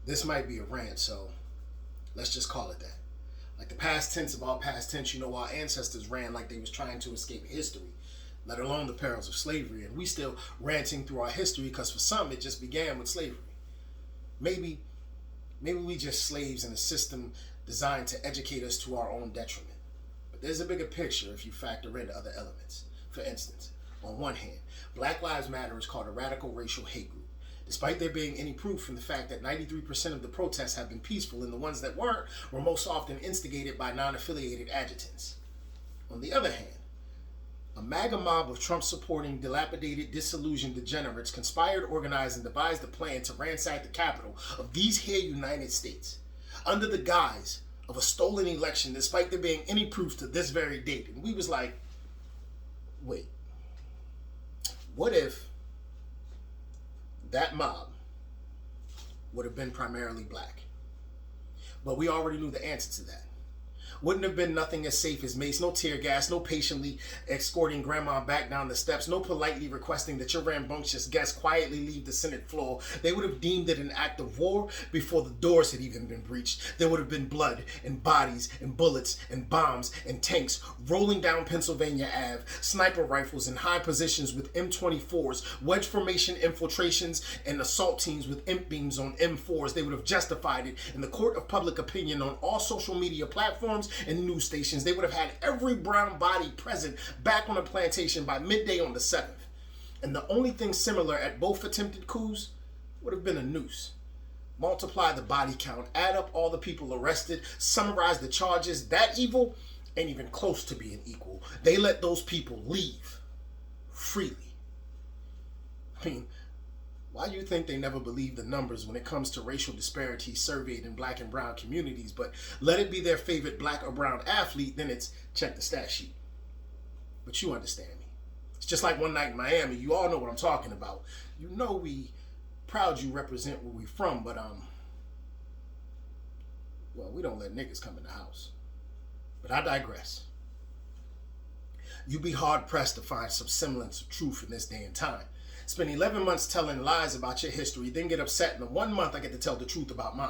This might be a rant, so let's just call it that. Like the past tense of all past tense, our ancestors ran like they was trying to escape history, let alone the perils of slavery. And we still ranting through our history because for some it just began with slavery. Maybe we just slaves in a system designed to educate us to our own detriment. But there's a bigger picture if you factor in other elements. For instance, on one hand, Black Lives Matter is called a radical racial hate group, despite there being any proof from the fact that 93% of the protests have been peaceful and the ones that weren't were most often instigated by non-affiliated agitants. On the other hand, a MAGA mob of Trump-supporting, dilapidated, disillusioned degenerates conspired, organized, and devised a plan to ransack the capital of these here United States under the guise of a stolen election, despite there being any proof to this very date. And we was like, wait, what if that mob would have been primarily black? But we already knew the answer to that. Wouldn't have been nothing as safe as mace, no tear gas, no patiently escorting grandma back down the steps, no politely requesting that your rambunctious guests quietly leave the Senate floor. They would have deemed it an act of war before the doors had even been breached. There would have been blood and bodies and bullets and bombs and tanks rolling down Pennsylvania Ave, sniper rifles in high positions with M24s, wedge formation infiltrations, and assault teams with imp beams on M4s. They would have justified it in the court of public opinion on all social media platforms and news stations. They would have had every brown body present back on the plantation by midday on the 7th. And the only thing similar at both attempted coups would have been a noose. Multiply the body count, add up all the people arrested, summarize the charges. That evil ain't even close to being equal. They let those people leave freely. I mean, why do you think they never believe the numbers when it comes to racial disparities surveyed in black and brown communities? But let it be their favorite black or brown athlete, then it's check the stat sheet. But you understand me. It's just like one night in Miami. You all know what I'm talking about. You know we proud you represent where we from, but well, we don't let niggas come in the house. But I digress. You'd be hard pressed to find some semblance of truth in this day and time. Spend 11 months telling lies about your history, then get upset in the 1 month I get to tell the truth about mine.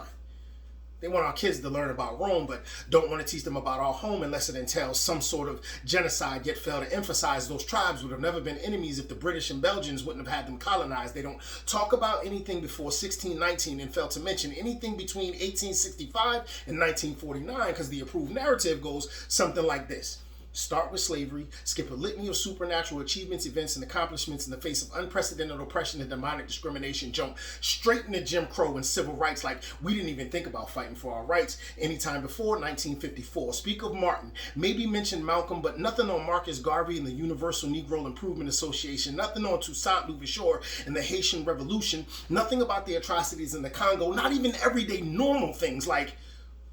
They want our kids to learn about Rome, but don't want to teach them about our home unless it entails some sort of genocide, yet fail to emphasize those tribes would have never been enemies if the British and Belgians wouldn't have had them colonized. They don't talk about anything before 1619 and fail to mention anything between 1865 and 1949 because the approved narrative goes something like this. Start with slavery, skip a litany of supernatural achievements, events, and accomplishments in the face of unprecedented oppression and demonic discrimination, jump straight into Jim Crow and civil rights like we didn't even think about fighting for our rights anytime before 1954. Speak of Martin, maybe mention Malcolm, but nothing on Marcus Garvey and the Universal Negro Improvement Association, nothing on Toussaint Louverture and the Haitian Revolution, nothing about the atrocities in the Congo, not even everyday normal things like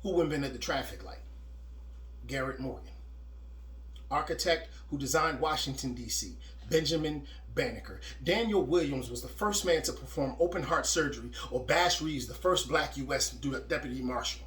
who invented the traffic light? Garrett Morgan. Architect who designed Washington, D.C., Benjamin Banneker. Daniel Williams was the first man to perform open heart surgery, or Bass Reeves, the first black U.S. deputy marshal.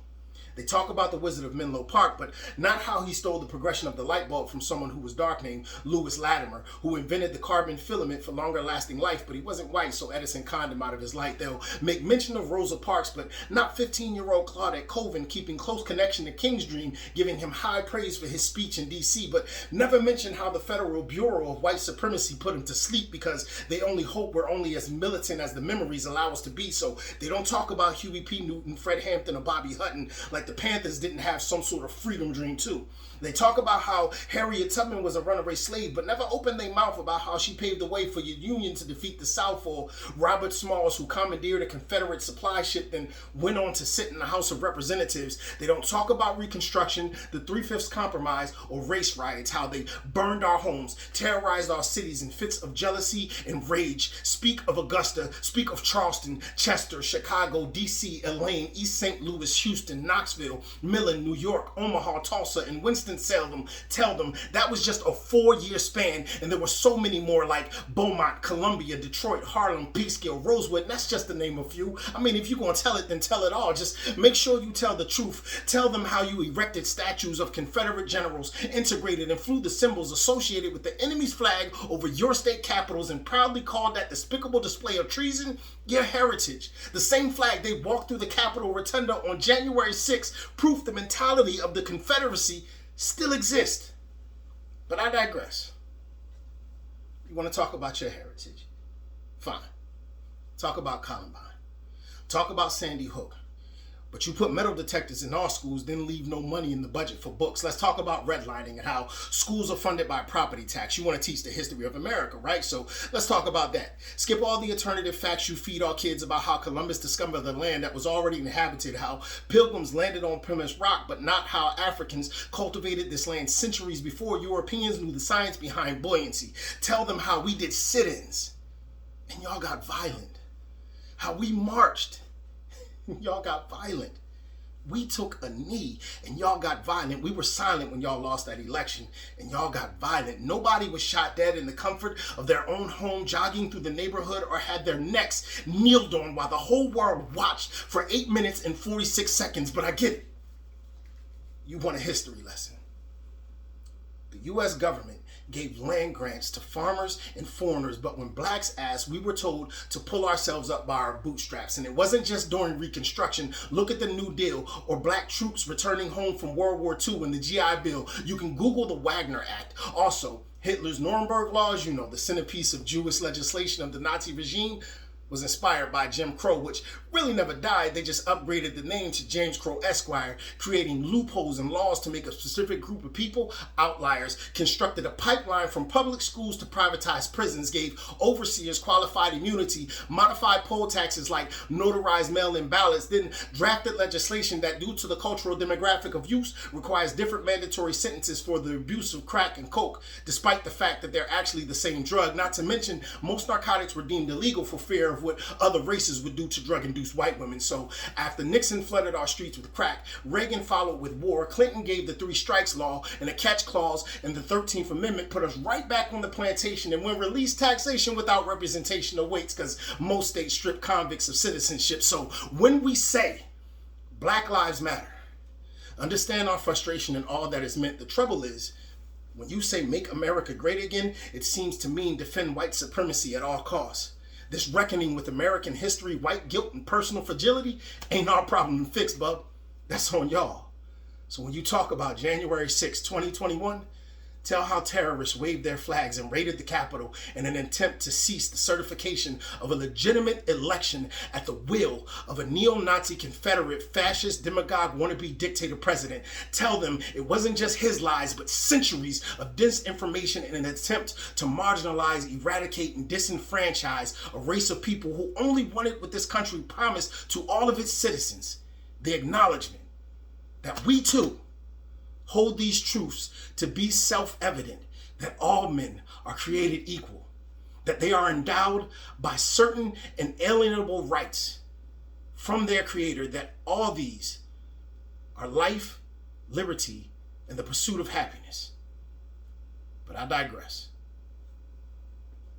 They talk about the Wizard of Menlo Park, but not how he stole the progression of the light bulb from someone who was dark named Lewis Latimer, who invented the carbon filament for longer lasting life, but he wasn't white, so Edison conned him out of his light. They'll make mention of Rosa Parks, but not 15-year-old Claudette Colvin keeping close connection to King's Dream, giving him high praise for his speech in D.C., but never mention how the Federal Bureau of White Supremacy put him to sleep because they only hope we're only as militant as the memories allow us to be, so they don't talk about Huey P. Newton, Fred Hampton, or Bobby Hutton like the Panthers didn't have some sort of freedom dream too. They talk about how Harriet Tubman was a runaway slave, but never opened their mouth about how she paved the way for your Union to defeat the South, or Robert Smalls, who commandeered a Confederate supply ship then went on to sit in the House of Representatives. They don't talk about Reconstruction, the Three-Fifths Compromise, or race riots, how they burned our homes, terrorized our cities in fits of jealousy and rage. Speak of Augusta, speak of Charleston, Chester, Chicago, D.C., Elaine, East St. Louis, Houston, Knoxville, Knoxville, Millen, New York, Omaha, Tulsa, and Winston-Salem. Tell them that was just a 4-year span, and there were so many more like Beaumont, Columbia, Detroit, Harlem, Peekskill, Rosewood, and that's just to name a few. I mean, if you're going to tell it, then tell it all. Just make sure you tell the truth. Tell them how you erected statues of Confederate generals, integrated and flew the symbols associated with the enemy's flag over your state capitals, and proudly called that despicable display of treason your heritage. The same flag they walked through the Capitol Rotunda on January 6th, proof the mentality of the Confederacy still exists. But I digress. You want to talk about your heritage? Fine. Talk about Columbine. Talk about Sandy Hook. But you put metal detectors in our schools, then leave no money in the budget for books. Let's talk about redlining and how schools are funded by property tax. You want to teach the history of America, right? So let's talk about that. Skip all the alternative facts you feed our kids about how Columbus discovered the land that was already inhabited, how pilgrims landed on Plymouth Rock, but not how Africans cultivated this land centuries before Europeans knew the science behind buoyancy. Tell them how we did sit-ins and y'all got violent. How we marched. Y'all got violent. We took a knee and y'all got violent. We were silent when y'all lost that election and y'all got violent. Nobody was shot dead in the comfort of their own home, jogging through the neighborhood, or had their necks kneeled on while the whole world watched for 8 minutes and 46 seconds. But I get it. You want a history lesson. The U.S. government gave land grants to farmers and foreigners, but when blacks asked, we were told to pull ourselves up by our bootstraps. And it wasn't just during Reconstruction. Look at the New Deal, or black troops returning home from World War II and the GI Bill. You can Google the Wagner Act. Also, Hitler's Nuremberg laws, you know, the centerpiece of Jewish legislation of the Nazi regime, was inspired by Jim Crow, which really never died. They just upgraded the name to James Crow Esquire, creating loopholes and laws to make a specific group of people outliers, constructed a pipeline from public schools to privatized prisons, gave overseers qualified immunity, modified poll taxes like notarized mail-in ballots, then drafted legislation that, due to the cultural demographic of use, requires different mandatory sentences for the abuse of crack and coke, despite the fact that they're actually the same drug. Not to mention, most narcotics were deemed illegal for fear of what other races would do to drug-induced white women. So after Nixon flooded our streets with crack, Reagan followed with war, Clinton gave the 3 strikes law and a catch clause, and the 13th Amendment put us right back on the plantation. And when released taxation without representation awaits, because most states strip convicts of citizenship. So when we say Black Lives Matter, understand our frustration and all that is meant. The trouble is, when you say make America great again, it seems to mean defend white supremacy at all costs. This reckoning with American history, white guilt, and personal fragility ain't our problem to fix, bub. That's on y'all. So when you talk about January 6, 2021, tell how terrorists waved their flags and raided the Capitol in an attempt to cease the certification of a legitimate election at the will of a neo-Nazi, Confederate, fascist, demagogue, wannabe dictator president. Tell them it wasn't just his lies, but centuries of disinformation in an attempt to marginalize, eradicate, and disenfranchise a race of people who only wanted what this country promised to all of its citizens: the acknowledgement that we too hold these truths to be self-evident, that all men are created equal, that they are endowed by certain inalienable rights from their creator, that all these are life, liberty, and the pursuit of happiness. But I digress.